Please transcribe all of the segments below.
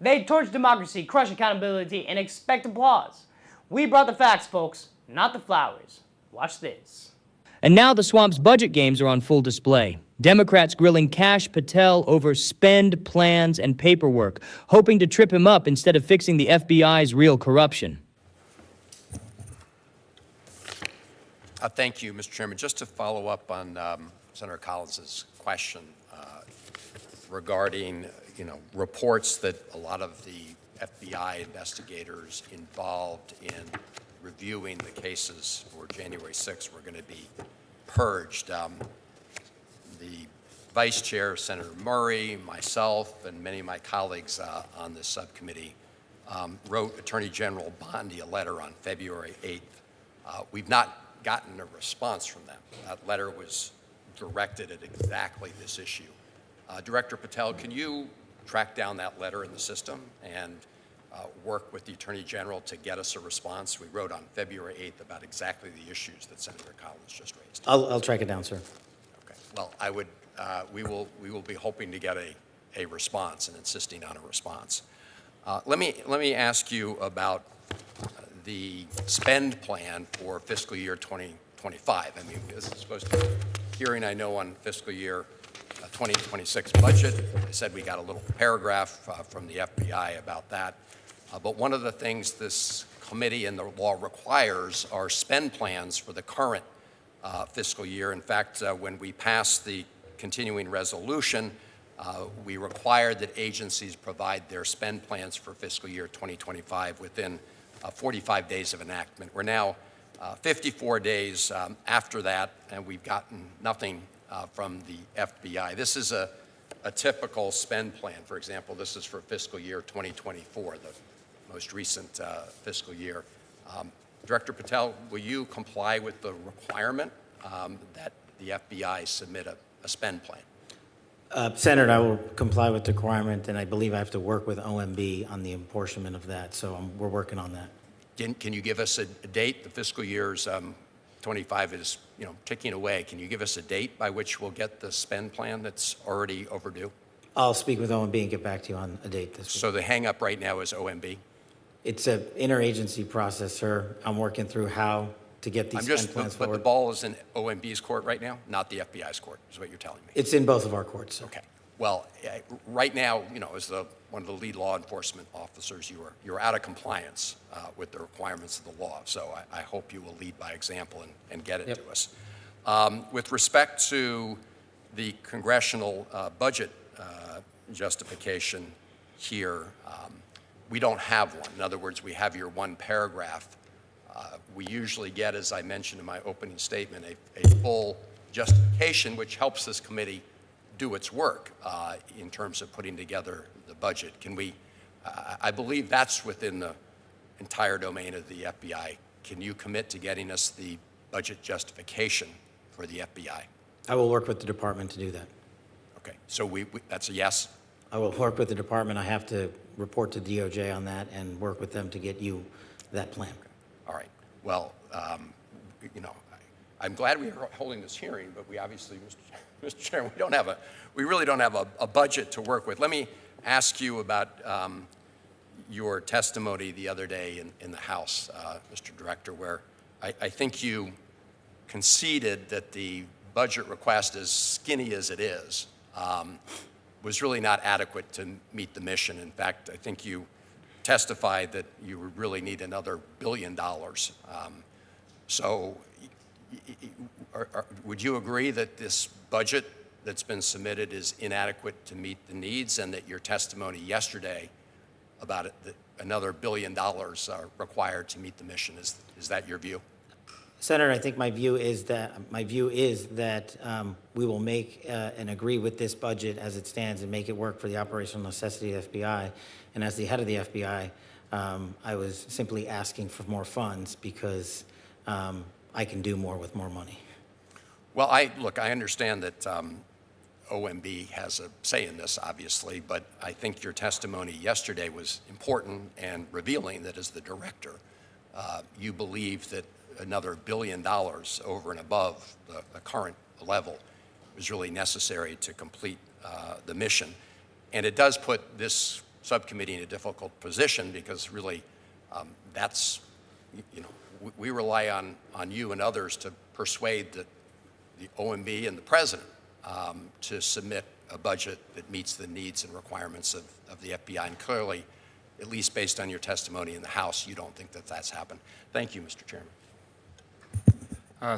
They torch democracy, crush accountability, and expect applause. We brought the facts, folks, not the flowers. Watch this. And now the swamp's budget games are on full display. Democrats grilling Kash Patel over spend plans and paperwork, hoping to trip him up instead of fixing the FBI's real corruption. Thank you, Mr. Chairman. Just to follow up on Senator Collins's question regarding, reports that a lot of the FBI investigators involved in reviewing the cases for January 6th were going to be purged. The Vice Chair, Senator Murray, myself, and many of my colleagues on this subcommittee wrote Attorney General Bondi a letter on February 8th. We've not gotten a response from them. That letter was directed at exactly this issue. Director Patel, can you track down that letter in the system and work with the Attorney General to get us a response? We wrote on February 8th about exactly the issues that Senator Collins just raised. I'll track it down, sir. Okay. Well, I would. We will be hoping to get a response and insisting on a response. Let me ask you about the spend plan for fiscal year 2025. I mean, this is supposed to be a hearing, I know, on fiscal year 2026 budget. I said we got a little paragraph from the FBI about that. But one of the things this committee and the law requires are spend plans for the current fiscal year. In fact, when we passed the continuing resolution, we required that agencies provide their spend plans for fiscal year 2025 within 45 days of enactment. We're now 54 days after that, and we've gotten nothing from the FBI. This is a typical spend plan. For example, this is for fiscal year 2024, the most recent fiscal year. Director Patel, will you comply with the requirement that the FBI submit a spend plan? Senator, I will comply with the requirement, and I believe I have to work with OMB on the apportionment of that, so we're working on that. Can you give us a date? The fiscal year's 25 is ticking away. Can you give us a date by which we'll get the spend plan that's already overdue? I'll speak with OMB and get back to you on a date this week. So the hang-up right now is OMB? It's an interagency process, sir. I'm working through how to get these spend plans forward. But the ball is in OMB's court right now, not the FBI's court, is what you're telling me. It's in both of our courts, sir. Okay. Well, right now, as one of the lead law enforcement officers, you're out of compliance with the requirements of the law. So I hope you will lead by example and get it to us. With respect to the congressional budget justification here, we don't have one. In other words, we have your one paragraph. We usually get, as I mentioned in my opening statement, a full justification, which helps this committee do its work in terms of putting together the budget. Can we, I believe that's within the entire domain of the FBI. Can you commit to getting us the budget justification for the FBI? I will work with the department to do that. Okay, so that's a yes? I will work with the department. I have to report to DOJ on that and work with them to get you that plan. Okay. All right. Well, I'm glad we are holding this hearing, but we obviously, Mr. Chairman, we really don't have a budget to work with. Let me ask you about your testimony the other day in the House, Mr. Director, where I think you conceded that the budget request, as skinny as it is, was really not adequate to meet the mission. In fact, I think you testified that you would really need another $1 billion. So would you agree that this budget that's been submitted is inadequate to meet the needs, and that your testimony yesterday about it, that another $1 billion are required to meet the mission? Is that your view? Senator, I think my view is that we will make and agree with this budget as it stands and make it work for the operational necessity of the FBI. And as the head of the FBI, I was simply asking for more funds because I can do more with more money. Well, I understand that OMB has a say in this, obviously, but I think your testimony yesterday was important and revealing that as the director, you believe that another $1 billion over and above the current level was really necessary to complete the mission. And it does put this subcommittee in a difficult position because really that's, we rely on you and others to persuade the OMB and the president to submit a budget that meets the needs and requirements of the FBI. And clearly, at least based on your testimony in the House, you don't think that that's happened. Thank you, Mr. Chairman.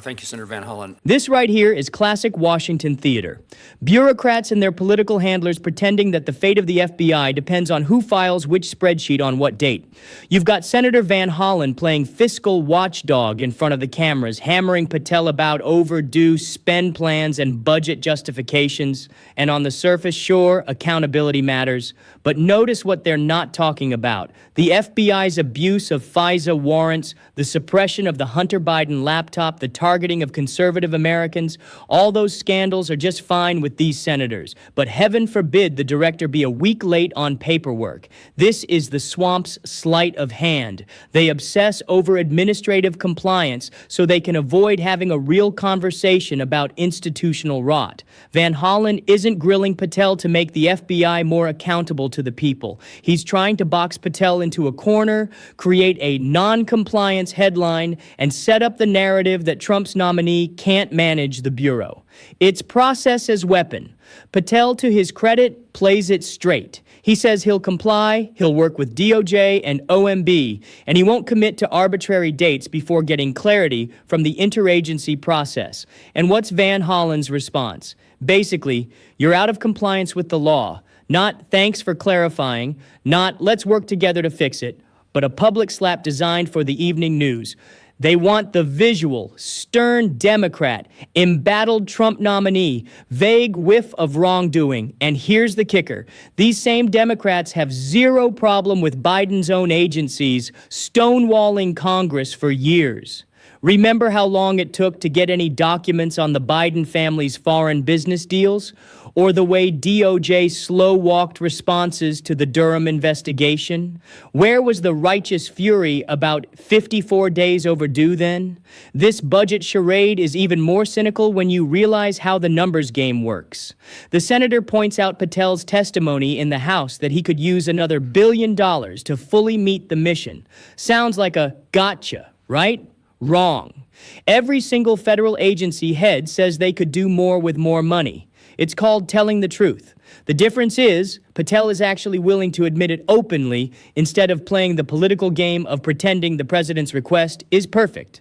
Thank you, Senator Van Hollen. This right here is classic Washington theater. Bureaucrats and their political handlers pretending that the fate of the FBI depends on who files which spreadsheet on what date. You've got Senator Van Hollen playing fiscal watchdog in front of the cameras, hammering Patel about overdue spend plans and budget justifications. And on the surface, sure, accountability matters. But notice what they're not talking about. The FBI's abuse of FISA warrants, the suppression of the Hunter Biden laptop, the targeting of conservative Americans, all those scandals are just fine with these senators. But heaven forbid the director be a week late on paperwork. This is the swamp's sleight of hand. They obsess over administrative compliance so they can avoid having a real conversation about institutional rot. Van Hollen isn't grilling Patel to make the FBI more accountable to the people. He's trying to box Patel into a corner, create a non-compliance headline, and set up the narrative that Trump's nominee can't manage the Bureau. It's process as weapon. Patel, to his credit, plays it straight. He says he'll comply, he'll work with DOJ and OMB, and he won't commit to arbitrary dates before getting clarity from the interagency process. And what's Van Hollen's response? Basically, you're out of compliance with the law. Not thanks for clarifying, not let's work together to fix it, but a public slap designed for the evening news. They want the visual, stern Democrat, embattled Trump nominee, vague whiff of wrongdoing. And here's the kicker. These same Democrats have zero problem with Biden's own agencies stonewalling Congress for years. Remember how long it took to get any documents on the Biden family's foreign business deals? Or the way DOJ slow-walked responses to the Durham investigation? Where was the righteous fury about 54 days overdue then? This budget charade is even more cynical when you realize how the numbers game works. The senator points out Patel's testimony in the House that he could use another $1 billion to fully meet the mission. Sounds like a gotcha, right? Wrong. Every single federal agency head says they could do more with more money. It's called telling the truth. The difference is, Patel is actually willing to admit it openly instead of playing the political game of pretending the president's request is perfect.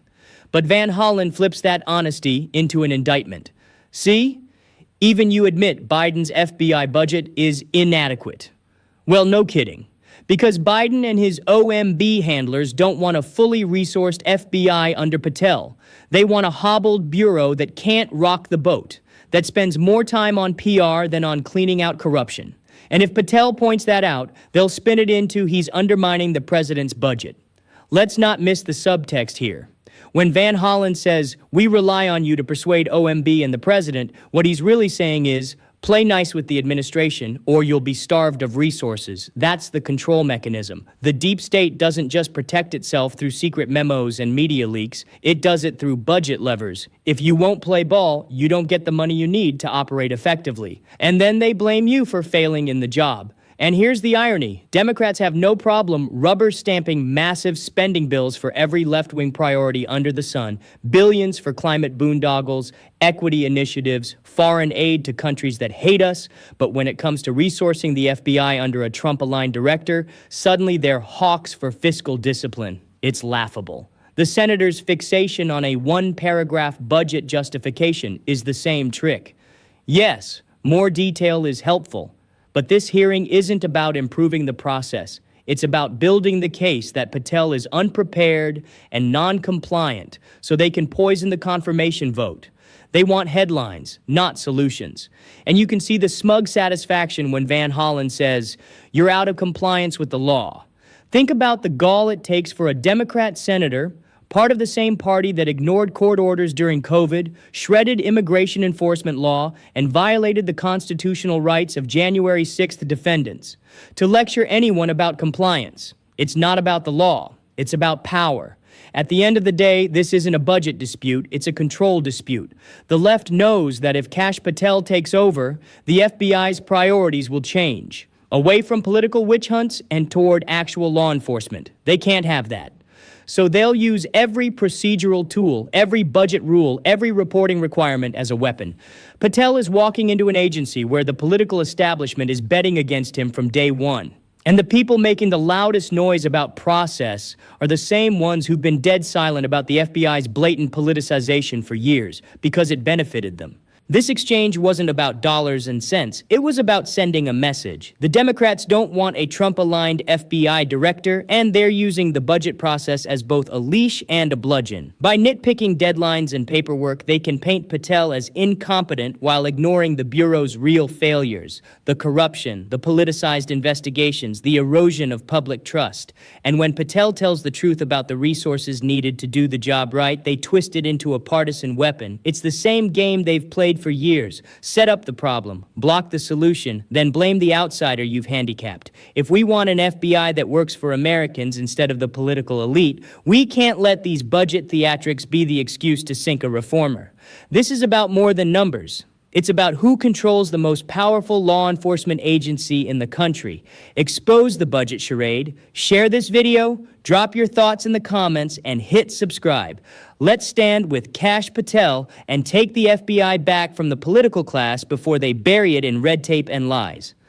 But Van Hollen flips that honesty into an indictment. See? Even you admit Biden's FBI budget is inadequate. Well, no kidding. Because Biden and his OMB handlers don't want a fully resourced FBI under Patel. They want a hobbled bureau that can't rock the boat, that spends more time on PR than on cleaning out corruption. And if Patel points that out, they'll spin it into he's undermining the president's budget. Let's not miss the subtext here. When Van Hollen says, we rely on you to persuade OMB and the president, what he's really saying is, play nice with the administration or you'll be starved of resources. That's the control mechanism. The deep state doesn't just protect itself through secret memos and media leaks. It does it through budget levers. If you won't play ball, you don't get the money you need to operate effectively. And then they blame you for failing in the job. And here's the irony. Democrats have no problem rubber stamping massive spending bills for every left-wing priority under the sun. Billions for climate boondoggles, equity initiatives, foreign aid to countries that hate us. But when it comes to resourcing the FBI under a Trump-aligned director, suddenly they're hawks for fiscal discipline. It's laughable. The senator's fixation on a one-paragraph budget justification is the same trick. Yes, more detail is helpful. But this hearing isn't about improving the process. It's about building the case that Patel is unprepared and non-compliant so they can poison the confirmation vote. They want headlines, not solutions. And you can see the smug satisfaction when Van Hollen says, you're out of compliance with the law. Think about the gall it takes for a Democrat senator, part of the same party that ignored court orders during COVID, shredded immigration enforcement law, and violated the constitutional rights of January 6th defendants, to lecture anyone about compliance. It's not about the law. It's about power. At the end of the day, this isn't a budget dispute, it's a control dispute. The left knows that if Kash Patel takes over, the FBI's priorities will change. away from political witch hunts and toward actual law enforcement. They can't have that. So they'll use every procedural tool, every budget rule, every reporting requirement as a weapon. Patel is walking into an agency where the political establishment is betting against him from day one. And the people making the loudest noise about process are the same ones who've been dead silent about the FBI's blatant politicization for years because it benefited them. This exchange wasn't about dollars and cents. It was about sending a message. The Democrats don't want a Trump-aligned FBI director, and they're using the budget process as both a leash and a bludgeon. By nitpicking deadlines and paperwork, they can paint Patel as incompetent while ignoring the Bureau's real failures, the corruption, the politicized investigations, the erosion of public trust. And when Patel tells the truth about the resources needed to do the job right, they twist it into a partisan weapon. It's the same game they've played for years. Set up the problem, block the solution, then blame the outsider you've handicapped. If we want an FBI that works for Americans instead of the political elite, we can't let these budget theatrics be the excuse to sink a reformer. This is about more than numbers. It's about who controls the most powerful law enforcement agency in the country. Expose the budget charade, share this video, drop your thoughts in the comments, and hit subscribe. Let's stand with Kash Patel and take the FBI back from the political class before they bury it in red tape and lies.